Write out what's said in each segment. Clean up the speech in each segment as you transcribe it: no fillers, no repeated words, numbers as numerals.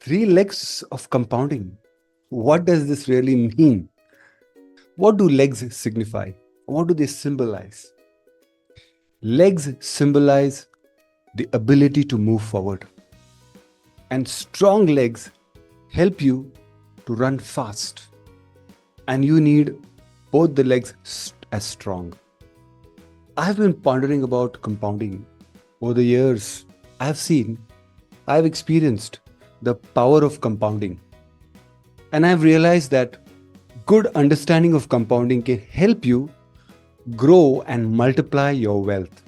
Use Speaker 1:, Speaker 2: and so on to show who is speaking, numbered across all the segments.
Speaker 1: Three legs of compounding. What does this really mean? What do legs signify? What do they symbolize? Legs symbolize the ability to move forward, and strong legs help you to run fast. And you need both the legs as strong. I have been pondering about compounding over the years. I have experienced the power of compounding. And I've realized that good understanding of compounding can help you grow and multiply your wealth.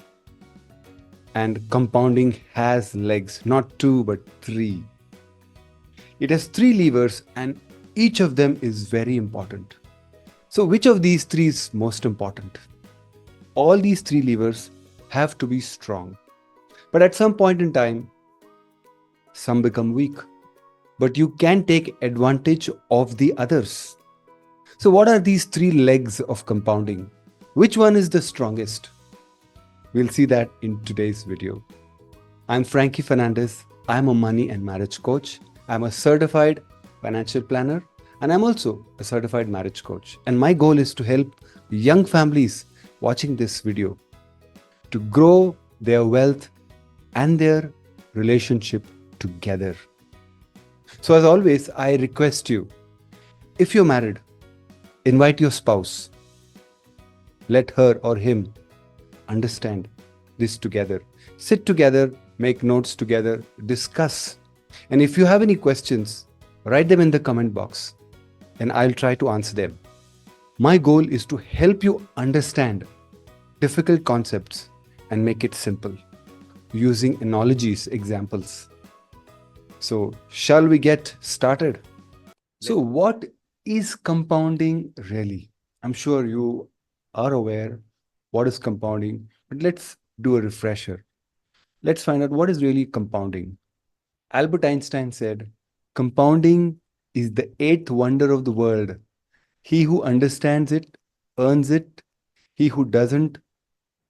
Speaker 1: And compounding has legs, not two, but three. It has three levers, and each of them is very important. So, which of these three is most important? All these three levers have to be strong. But at some point in time, some become weak. But you can take advantage of the others. So, what are these three legs of compounding? Which one is the strongest? We'll see that in today's video. I'm Frankie Fernandez. I'm a money and marriage coach. I'm a certified financial planner, and I'm also a certified marriage coach. And my goal is to help young families watching this video to grow their wealth and their relationship together. So, as always, I request you, if you're married, invite your spouse. Let her or him understand this together. Sit together, make notes together, discuss. And if you have any questions, write them in the comment box and I'll try to answer them. My goal is to help you understand difficult concepts and make it simple using analogies, examples. So, shall we get started? So, what is compounding really? I'm sure you are aware what is compounding, but let's do a refresher. Let's find out what is really compounding. Albert Einstein said, compounding is the eighth wonder of the world. He who understands it earns it, he who doesn't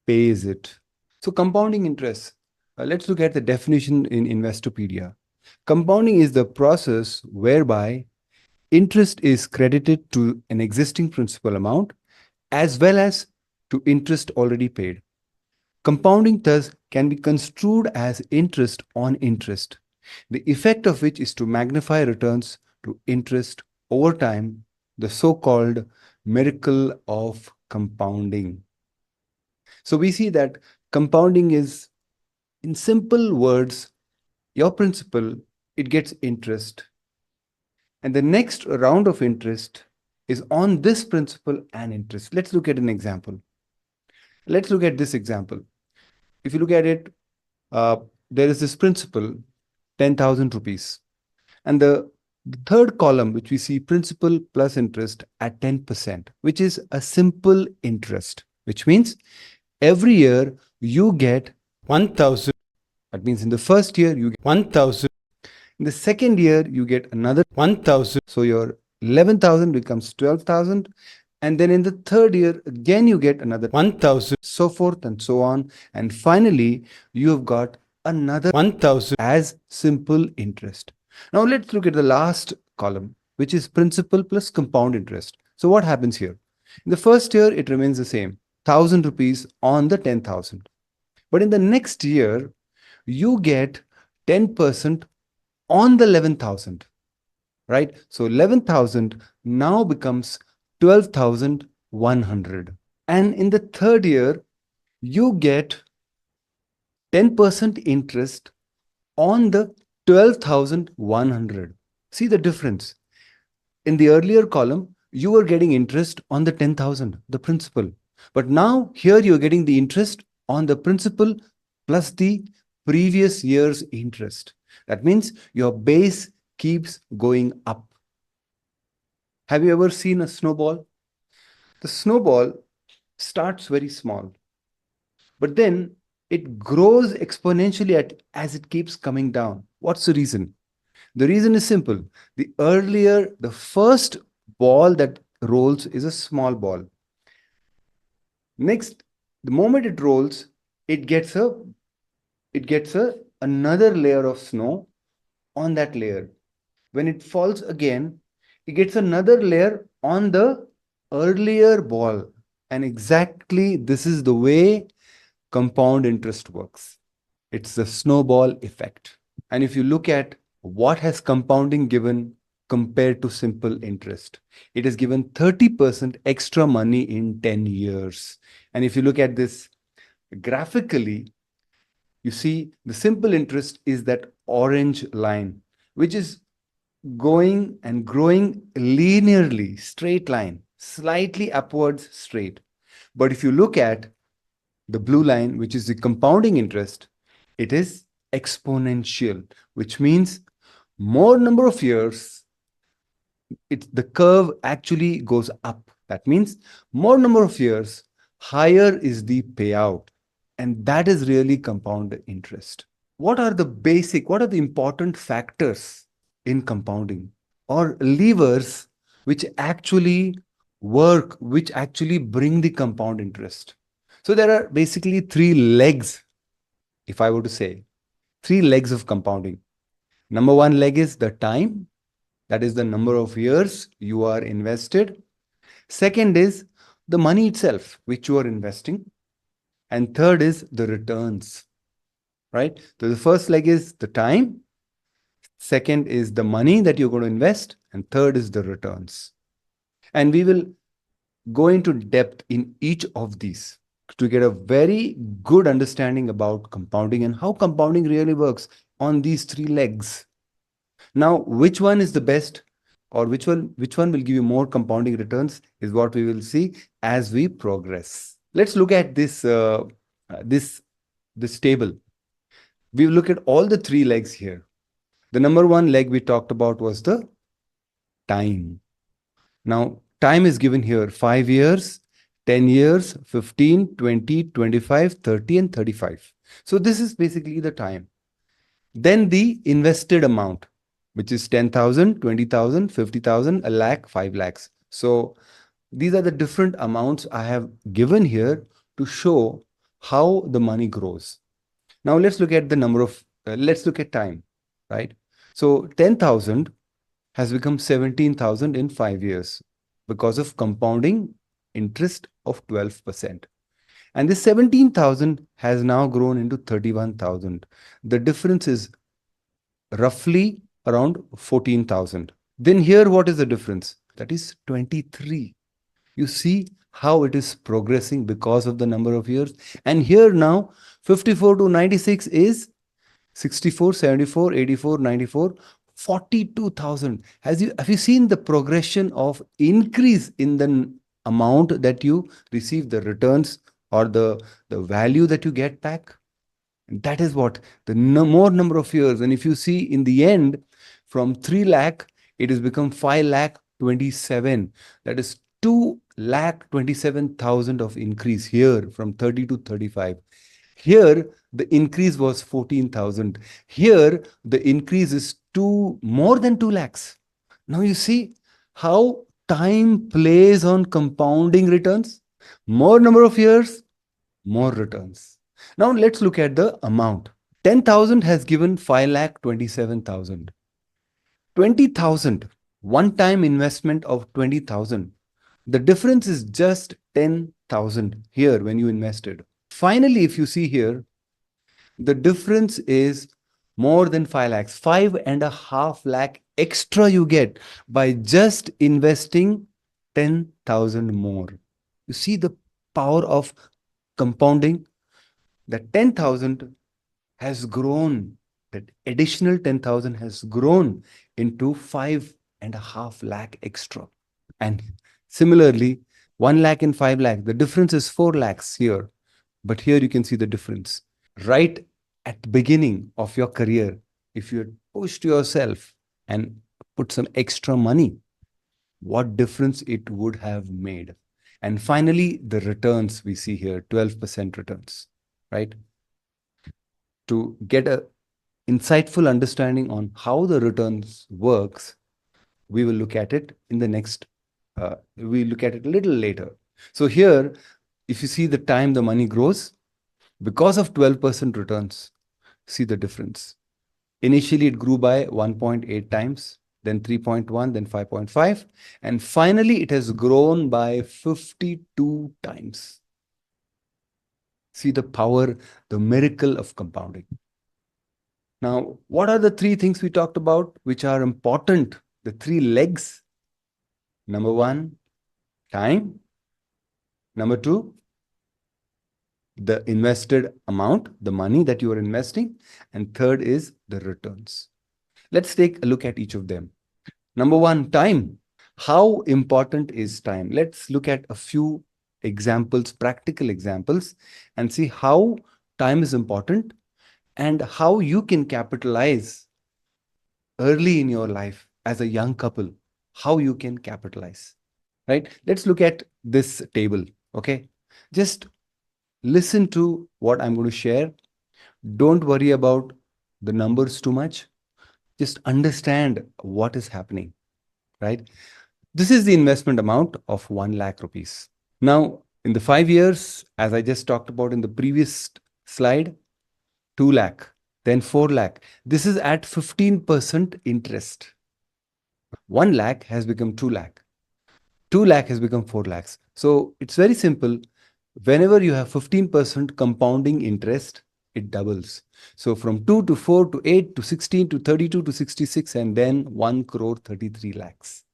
Speaker 1: pays it. So, compounding interest. Let's look at the definition in Investopedia. Compounding is the process whereby interest is credited to an existing principal amount as well as to interest already paid. Compounding thus can be construed as interest on interest, the effect of which is to magnify returns to interest over time, the so-called miracle of compounding. So we see that compounding is, in simple words, your principal, it gets interest. And the next round of interest is on this principal and interest. Let's look at an example. Let's look at this example. If you look at it, there is this principal, 10,000 rupees. And the third column, which we see principal plus interest at 10%, which is a simple interest, which means every year you get 1,000. That means in the first year, you get 1,000. In the second year, you get another 1,000. So your 11,000 becomes 12,000. And then in the third year, again, you get another 1,000, so forth and so on. And finally, you have got another 1,000 as simple interest. Now let's look at the last column, which is principal plus compound interest. So what happens here? In the first year, it remains the same, 1,000 rupees on the 10,000. But in the next year, you get 10% on the 11,000, right? So 11,000 now becomes 12,100. And in the third year, you get 10% interest on the 12,100. See the difference. In the earlier column, you were getting interest on the 10,000, the principal. But now here you're getting the interest on the principal plus the previous year's interest. That means your base keeps going up. Have you ever seen a snowball? The snowball starts very small, but then it grows exponentially as it keeps coming down. What's the reason? The reason is simple. The first ball that rolls is a small ball. Next, the moment it rolls, it gets another layer of snow on that layer. when it falls again, it gets another layer on the earlier ball. And exactly this is the way compound interest works. It's the snowball effect. And if you look at what has compounding given compared to simple interest, it has given 30% extra money in 10 years. And if you look at this graphically, you see the simple interest is that orange line, which is going and growing linearly, straight line, slightly upwards straight. But if you look at the blue line, which is the compounding interest, it is exponential, which means more number of years, the curve actually goes up. That means more number of years, higher is the payout. And that is really compound interest. What are the important factors in compounding or levers which actually work, which actually bring the compound interest? So there are basically three legs, if I were to say, three legs of compounding. Number one leg is the time, that is the number of years you are invested. Second is the money itself, which you are investing. And third is the returns, right? So the first leg is the time, second is the money that you're going to invest, and third is the returns. And we will go into depth in each of these to get a very good understanding about compounding and how compounding really works on these three legs. Now, which one is the best or which one will give you more compounding returns is what we will see as we progress. Let's look at this table. We will look at all the three legs here. The number one leg we talked about was the time. Now, time is given here 5 years, 10 years, 15, 20, 25, 30, and 35. So this is basically the time. Then the invested amount, which is 10,000, 20,000, 50,000, a lakh, 5 lakhs. So these are the different amounts I have given here to show how the money grows. Now let's look at let's look at time, right? So 10,000 has become 17,000 in 5 years because of compounding interest of 12%. And this 17,000 has now grown into 31,000. The difference is roughly around 14,000. Then here, what is the difference? That is 23. You see how it is progressing because of the number of years. And here now, 54 to 96 is 64, 74, 84, 94, 42,000. Have you seen the progression of increase in the amount that you receive, the returns or the value that you get back? And that is what the more number of years. And if you see in the end, from 3 lakh, it has become 5 lakh 27. That is 2 lakh 27,000 of increase here from 30 to 35. Here, the increase was 14,000. Here, the increase is more than 2 lakhs. Now you see how time plays on compounding returns. More number of years, more returns. Now let's look at the amount. 10,000 has given 5 lakh 27,000. 20,000, one-time investment of 20,000. The difference is just 10,000 here when you invested. Finally, if you see here, the difference is more than 5 lakhs, 5.5 lakh extra you get by just investing 10,000 more. You see the power of compounding? That 10,000 has grown, that additional 10,000 has grown into 5.5 lakh extra. And similarly, 1 lakh and 5 lakh, the difference is 4 lakhs here. But here you can see the difference. Right at the beginning of your career, if you had pushed yourself and put some extra money, what difference it would have made. And finally, the returns we see here, 12% returns, right? To get a insightful understanding on how the returns works, we will look at it in the next, we'll look at it a little later. So here, if you see the time the money grows, because of 12% returns, see the difference. Initially, it grew by 1.8 times. then 3.1, then 5.5, and finally it has grown by 52 times. See the power, the miracle of compounding. Now, what are the three things we talked about which are important? The three legs. Number one, time. Number two, the invested amount, the money that you are investing. And third is the returns. Let's take a look at each of them. Number one, time. How important is time? Let's look at a few examples, practical examples, and see how time is important and how you can capitalize early in your life as a young couple, how you can capitalize, right? Let's look at this table, okay? Just listen to what I'm going to share. Don't worry about the numbers too much. Just understand what is happening, right? This is the investment amount of 1 lakh rupees. Now, in the 5 years, as I just talked about in the previous slide, 2 lakh, then 4 lakh. This is at 15% interest. 1 lakh has become 2 lakh. 2 lakh has become 4 lakhs. So it's very simple. Whenever you have 15% compounding interest, it doubles. So from 2 to 4 to 8 to 16 to 32 to 66 and then 1 crore 33 lakhs.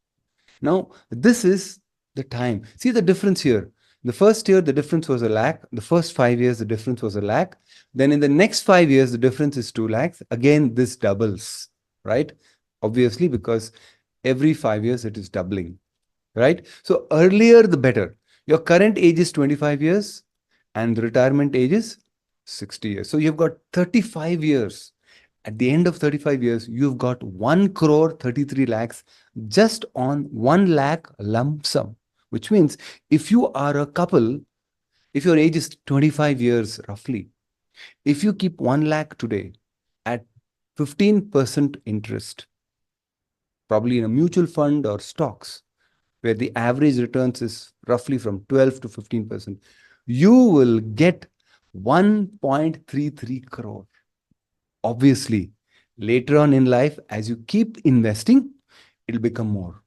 Speaker 1: Now, this is the time. See the difference here. The first year, the difference was a lakh. The first 5 years, the difference was a lakh. Then in the next 5 years, the difference is 2 lakhs. Again, this doubles, right? Obviously, because every 5 years, it is doubling, right? So earlier, the better. Your current age is 25 years and the retirement age is 60 years. So you've got 35 years. At the end of 35 years, you've got 1 crore 33 lakhs just on 1 lakh lump sum, which means if you are a couple, if your age is 25 years roughly, if you keep 1 lakh today at 15% interest, probably in a mutual fund or stocks, where the average returns is roughly from 12 to 15%, you will get 1.33 crore. Obviously, later on in life, as you keep investing, it'll become more.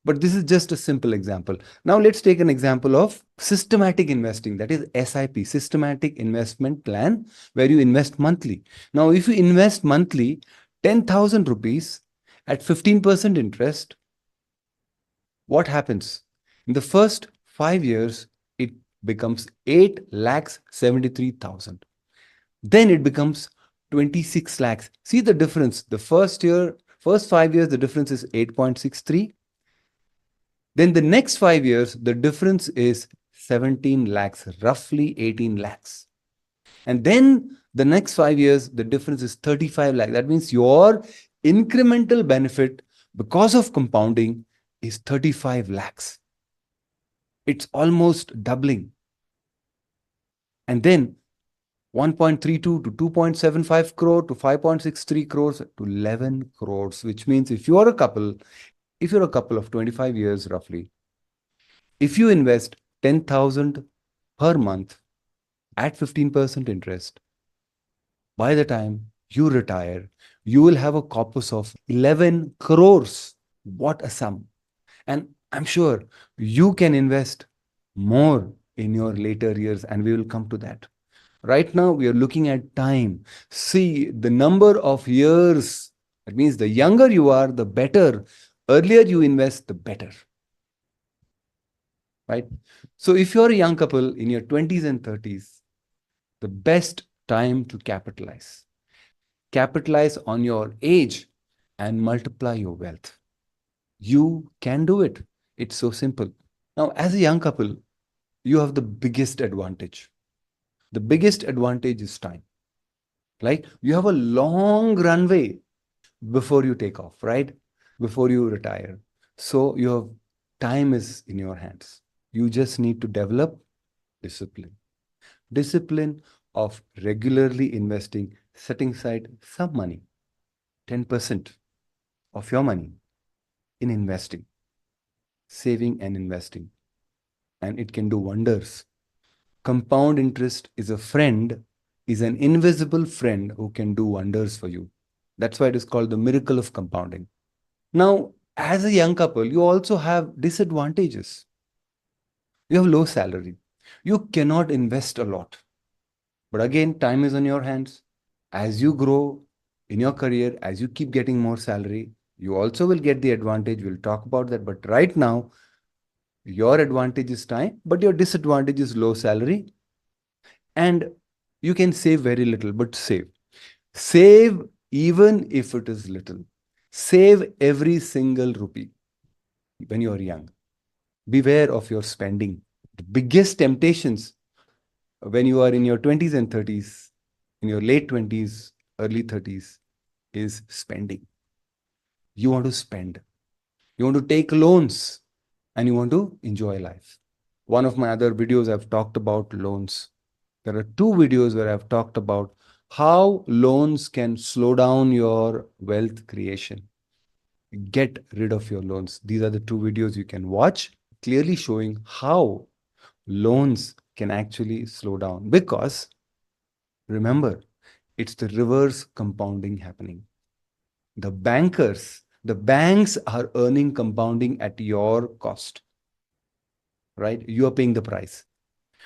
Speaker 1: But this is just a simple example. Now let's take an example of systematic investing, that is SIP, systematic investment plan, where you invest monthly. Now, if you invest monthly 10,000 rupees at 15% interest, what happens? In the first 5 years, it becomes 8 lakhs 73,000. Then it becomes 26 lakhs. See the difference. The first 5 years, the difference is 8.63. Then the next 5 years, the difference is 17 lakhs, roughly 18 lakhs. And then the next 5 years, the difference is 35 lakhs. That means your incremental benefit because of compounding is 35 lakhs. It's almost doubling. And then 1.32 to 2.75 crore to 5.63 crores to 11 crores, which means if you're a couple of 25 years roughly, if you invest 10,000 per month at 15% interest, by the time you retire, you will have a corpus of 11 crores. What a sum. And I'm sure you can invest more in your later years, and we will come to that. Right now, we are looking at time. See, the number of years, that means the younger you are, the better. Earlier you invest, the better. Right? So if you're a young couple in your 20s and 30s, the best time to capitalize. Capitalize on your age and multiply your wealth. You can do it. It's so simple. Now, as a young couple, you have the biggest advantage. The biggest advantage is time. Like you have a long runway before you take off, right? Before you retire. So your time is in your hands. You just need to develop discipline. Discipline of regularly investing, setting aside some money, 10% of your money in investing, saving and investing. And it can do wonders. Compound interest is an invisible friend who can do wonders for you. That's why it is called the miracle of compounding. Now, as a young couple, you also have disadvantages. You have low salary. You cannot invest a lot. But again, time is on your hands. As you grow in your career, as you keep getting more salary, you also will get the advantage. We'll talk about that. But right now, your advantage is time, but your disadvantage is low salary. And you can save very little, but save. Save even if it is little. Save every single rupee when you are young. Beware of your spending. The biggest temptations when you are in your 20s and 30s, in your late 20s, early 30s, is spending. You want to spend, you want to take loans, and you want to enjoy life. One of my other videos, I've talked about loans. There are two videos where I've talked about how loans can slow down your wealth creation. Get rid of your loans. These are the two videos you can watch, clearly showing how loans can actually slow down. Because remember, it's the reverse compounding happening. The banks are earning compounding at your cost, right? You are paying the price.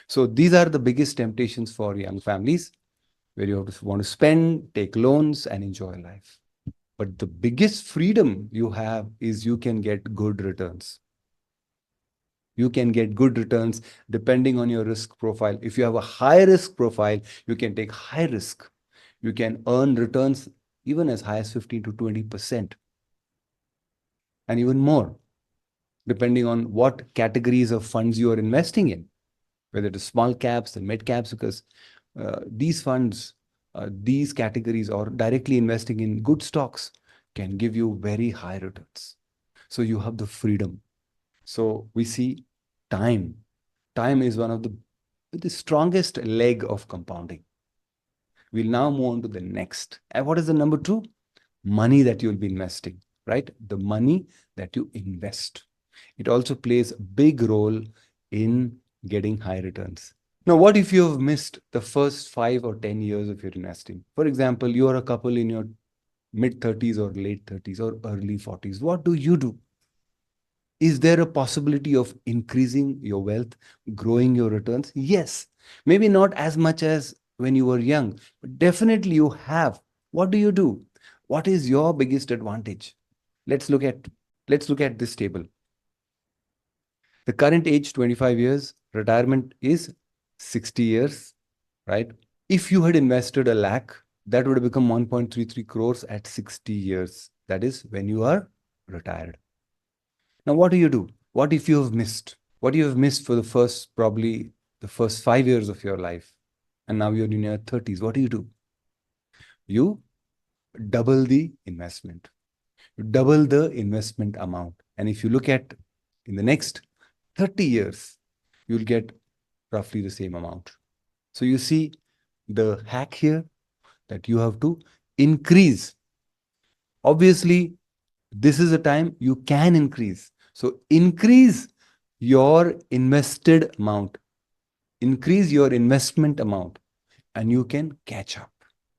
Speaker 1: So these are the biggest temptations for young families where you have to want to spend, take loans, and enjoy life. But the biggest freedom you have is you can get good returns. You can get good returns depending on your risk profile. If you have a high risk profile, you can take high risk. You can earn returns even as high as 15 to 20% and even more, depending on what categories of funds you are investing in, whether it is small caps and mid caps, because these funds, these categories, or directly investing in good stocks can give you very high returns. So you have the freedom. So we see time. Time is one of the strongest leg of compounding. We'll now move on to the next. And what is the number two? Money that you'll be investing, right? The money that you invest. It also plays a big role in getting high returns. Now, what if you have missed the first 5 or 10 years of your investing? For example, you are a couple in your mid 30s or late 30s or early 40s. What do you do? Is there a possibility of increasing your wealth, growing your returns? Yes. Maybe not as much as when you were young, but definitely you have. What do you do? What is your biggest advantage? Let's look at let's look at this table. The current age 25 years, retirement is 60 years, right? If you had invested a lakh, that would have become 1.33 crores at 60 years. That is when you are retired. Now, what do you do? What if you have missed? What you have missed for the first, probably the first 5 years of your life, and now you're in your 30s? What do? You double the investment. You double the investment amount. And if you look at in the next 30 years, you'll get roughly the same amount. So you see the hack here that you have to increase. Obviously, this is a time you can increase. So increase your invested amount, increase your investment amount, and you can catch up,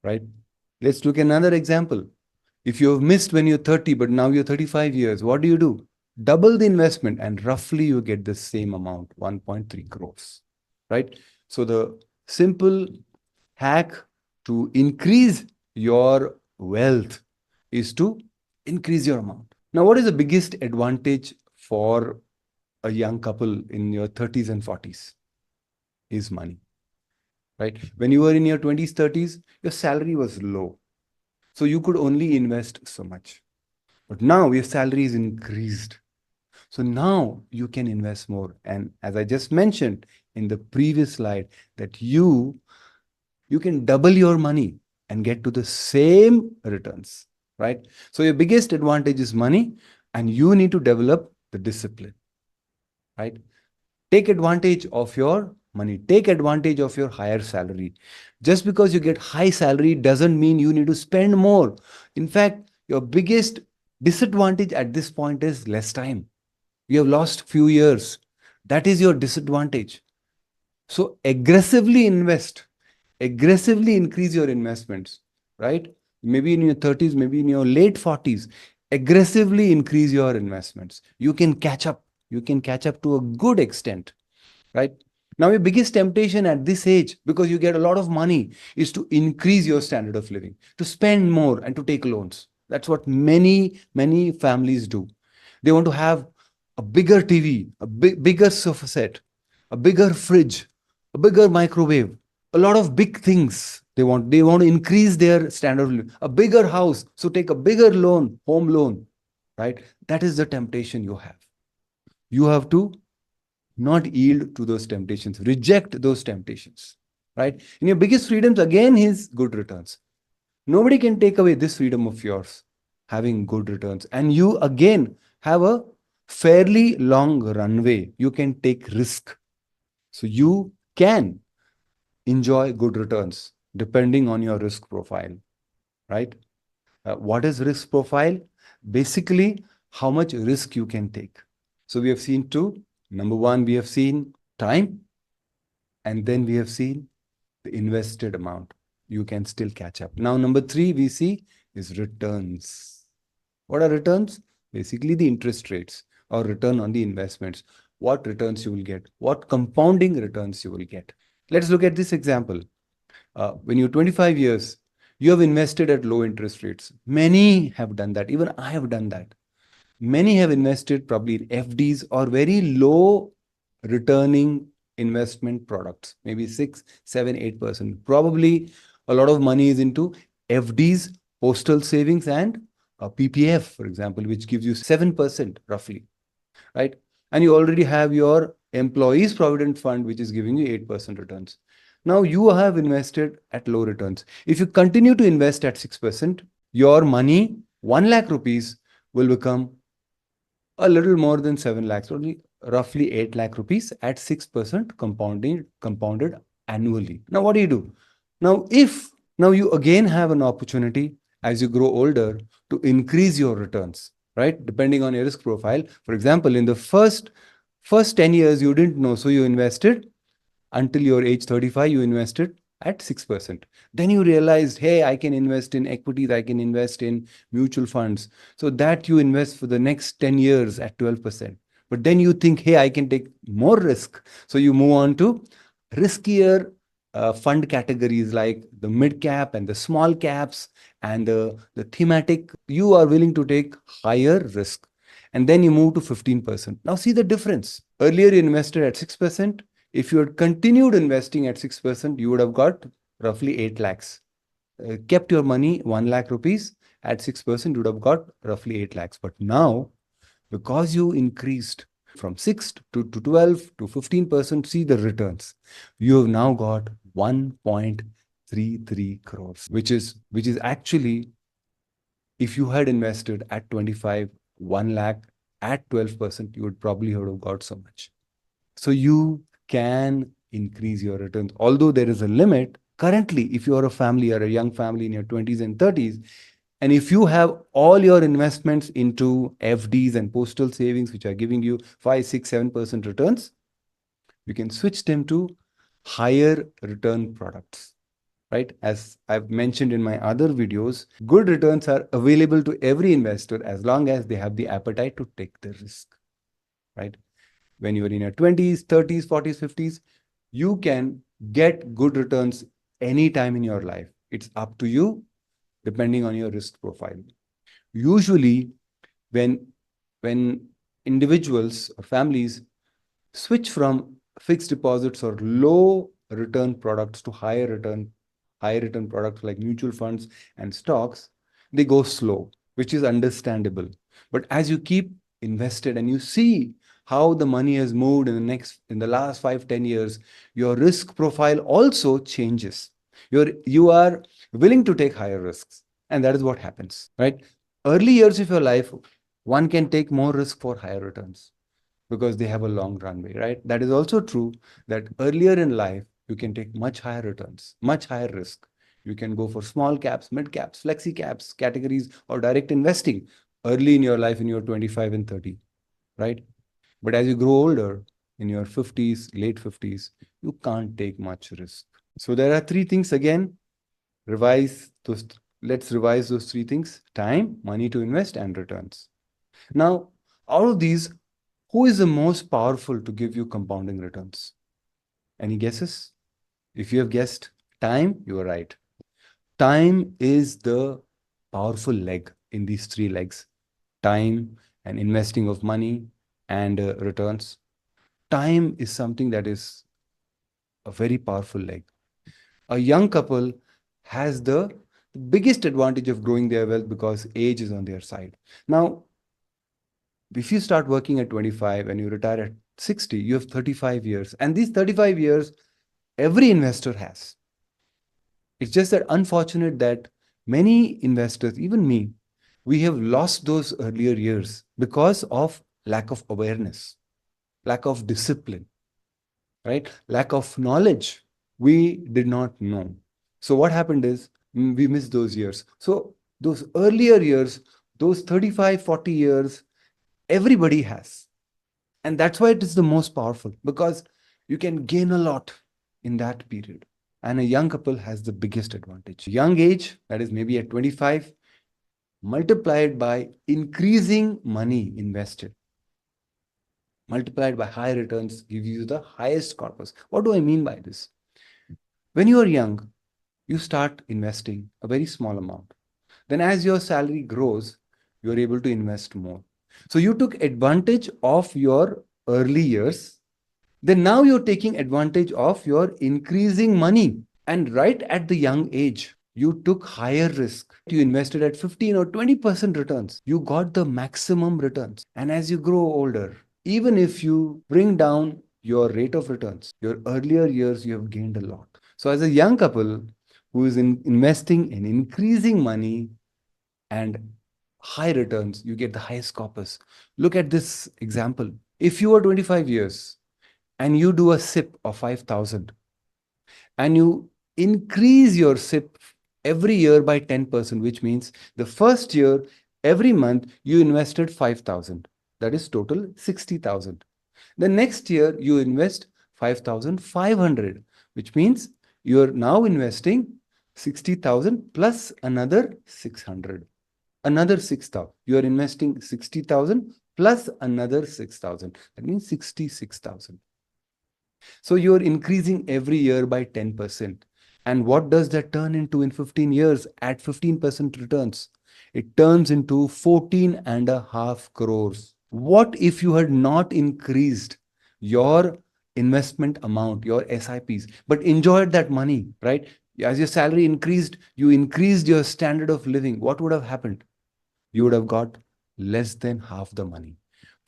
Speaker 1: right? Let's look at another example. If you have missed when you're 30, but now you're 35 years, what do? Double the investment, and roughly you get the same amount, 1.3 crores, right? So the simple hack to increase your wealth is to increase your amount. Now, what is the biggest advantage for a young couple in your 30s and 40s? Is money, right? When you were in your 20s, 30s, your salary was low. So you could only invest so much. But now your salary is increased. So now you can invest more. And as I just mentioned in the previous slide, that you can double your money and get to the same returns, right? So your biggest advantage is money, and you need to develop the discipline, right? Take advantage of your money. Take advantage of your higher salary. Just because you get high salary doesn't mean you need to spend more. In fact, your biggest disadvantage at this point is less time. You have lost few years. That is your disadvantage. So aggressively invest, aggressively increase your investments, right? Maybe in your 30s, maybe in your late 40s. aggressively increase your investments. You can catch up. You can catch up to a good extent, right? Now, your biggest temptation at this age, because you get a lot of money, is to increase your standard of living, to spend more and to take loans. That's what many families do. They want to have a bigger TV, a bigger sofa set, a bigger fridge, a bigger microwave, a lot of big things. They want to increase their standard of living, a bigger house. So take a bigger loan, home loan, right? That is the temptation you have. You have to not yield to those temptations, reject those temptations, right? In your biggest freedoms, again, is good returns. Nobody can take away this freedom of yours, having good returns. And you, again, have a fairly long runway. You can take risk. So you can enjoy good returns depending on your risk profile, right? What is risk profile? Basically, how much risk you can take. So we have seen two. Number one, we have seen time, and then we have seen the invested amount. You can still catch up. Now, number three, we see is returns. What are returns? Basically, the interest rates or return on the investments. What returns you will get, what compounding returns you will get. Let's look at this example. When you're 25 years, you have invested at low interest rates. Many have done that. Even I have done that. Many have invested probably in FDs or very low returning investment products, maybe 6, 7, 8%. Probably a lot of money is into FDs, postal savings, and PPF, for example, which gives you 7% roughly, right? And you already have your employees' provident fund, which is giving you 8% returns. Now you have invested at low returns. If you continue to invest at 6%, your money, 1 lakh rupees, will become a little more than 7 lakhs, only roughly 8 lakh rupees at 6% compounded annually. Now, what do you do? Now, if now you again have an opportunity as you grow older to increase your returns, right? Depending on your risk profile. For example, in the first 10 years, you didn't know, so you invested until your age 35, you invested at 6%. Then you realized, hey, I can invest in equities, I can invest in mutual funds. So that you invest for the next 10 years at 12%. But then you think, hey, I can take more risk. So you move on to riskier fund categories like the mid cap and the small caps and the thematic. You are willing to take higher risk. And then you move to 15%. Now see the difference. Earlier you invested at 6%. If you had continued investing at 6%, you would have got roughly 8 lakhs. Kept your money 1 lakh rupees at 6%, you would have got roughly 8 lakhs. But now, because you increased from 6 to 12 to 15%, see the returns. You have now got 1.33 crores, which is actually, if you had invested at 25, 1 lakh at 12%, you would probably have got so much. So you can increase your returns. Although there is a limit, currently, if you are a family or a young family in your 20s and 30s, and if you have all your investments into FDs and postal savings, which are giving you 5, 6, 7% returns, you can switch them to higher return products, right? As I've mentioned in my other videos, good returns are available to every investor as long as they have the appetite to take the risk, right? When you're in your 20s, 30s, 40s, 50s, you can get good returns anytime in your life. It's up to you, depending on your risk profile. Usually, when, when individuals or families switch from fixed deposits or low return products to high return products like mutual funds and stocks, they go slow, which is understandable. But as you keep invested and you see how the money has moved in the last 5, 10 years, your risk profile also changes. You are willing to take higher risks, and that is what happens, right? Early years of your life, one can take more risk for higher returns because they have a long runway, right? That is also true that earlier in life, you can take much higher returns, much higher risk. You can go for small caps, mid caps, flexi caps, categories, or direct investing early in your life in your 25 and 30, right? But as you grow older, in your 50s, late 50s, you can't take much risk. So there are three things again. Revise those let's revise those three things: time, money to invest, and returns. Now, out of these, who is the most powerful to give you compounding returns? Any guesses? If you have guessed time, you are right. Time is the powerful leg in these three legs: time and investing of money and returns. Time is something that is a very powerful leg. A young couple has the biggest advantage of growing their wealth because age is on their side. Now, if you start working at 25 and you retire at 60, you have 35 years. And these 35 years, every investor has. It's just that unfortunate that many investors, even me, we have lost those earlier years because of lack of awareness, lack of discipline, right? Lack of knowledge. We did not know. So what happened is we missed those years. So those earlier years, those 35, 40 years, everybody has. And that's why it is the most powerful, because you can gain a lot in that period. And a young couple has the biggest advantage. Young age, that is maybe at 25, multiplied by increasing money invested, multiplied by high returns, gives you the highest corpus. What do I mean by this? When you are young, you start investing a very small amount. Then, as your salary grows, you are able to invest more. So, you took advantage of your early years. Then, now you're taking advantage of your increasing money. And right at the young age, you took higher risk. You invested at 15 or 20% returns. You got the maximum returns. And as you grow older, even if you bring down your rate of returns, your earlier years, you have gained a lot. So, as a young couple who is investing in increasing money and high returns, you get the highest corpus. Look at this example. If you are 25 years and you do a SIP of 5,000 and you increase your SIP every year by 10%, which means the first year, every month, you invested 5,000. That is total 60,000. The next year, you invest 5,500, which means you are now investing 60,000 plus another 600. Another 6,000. You are investing 60,000 plus another 6,000. That means 66,000. So you're increasing every year by 10%. And what does that turn into in 15 years at 15% returns? It turns into 14.5 crores. What if you had not increased your investment amount, your SIPs, but enjoyed that money, right? As your salary increased, you increased your standard of living. What would have happened? You would have got less than half the money.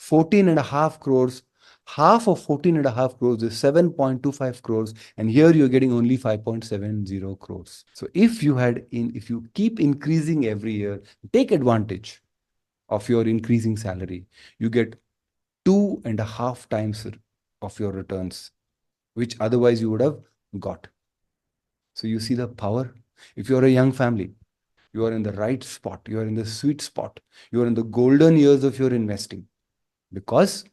Speaker 1: 14.5 crores, half of 14.5 crores is 7.25 crores, and here you're getting only 5.70 crores. So if you keep increasing every year, take advantage of your increasing salary, you get 2.5 times of your returns, which otherwise you would have got. So you see the power. If you're a young family, you are in the right spot, you are in the sweet spot, you are in the golden years of your investing, because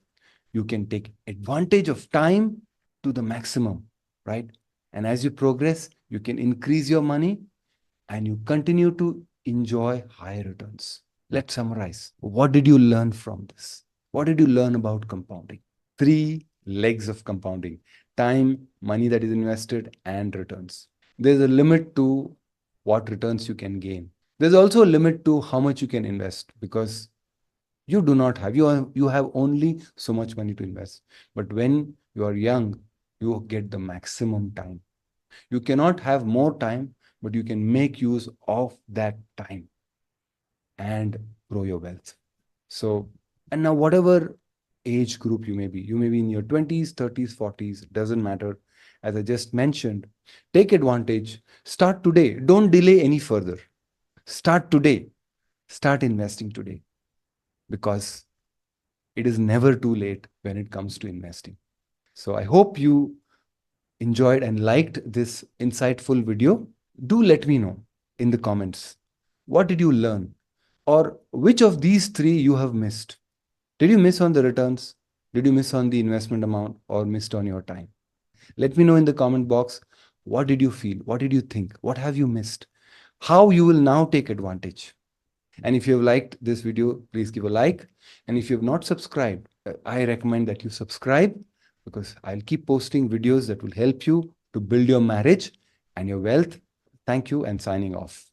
Speaker 1: you can take advantage of time to the maximum, right? And as you progress, you can increase your money and you continue to enjoy high returns. Let's summarize. What did you learn from this? What did you learn about compounding? Three legs of compounding: time, money that is invested, and returns. There's a limit to what returns you can gain. There's also a limit to how much you can invest, because you do not have, you have only so much money to invest. But when you are young, you get the maximum time. You cannot have more time, but you can make use of that time and grow your wealth. So, and now whatever age group you may be in your 20s, 30s, 40s, doesn't matter. As I just mentioned, take advantage. Start today. Don't delay any further. Start today. Start investing today, because it is never too late when it comes to investing. So I hope you enjoyed and liked this insightful video. Do let me know in the comments, what did you learn, or which of these three you have missed? Did you miss on the returns? Did you miss on the investment amount, or missed on your time? Let me know in the comment box. What did you feel? What did you think? What have you missed? how you will now take advantage. And if you have liked this video, please give a like. And if you have not subscribed, I recommend that you subscribe, because I'll keep posting videos that will help you to build your marriage and your wealth. Thank you, and signing off.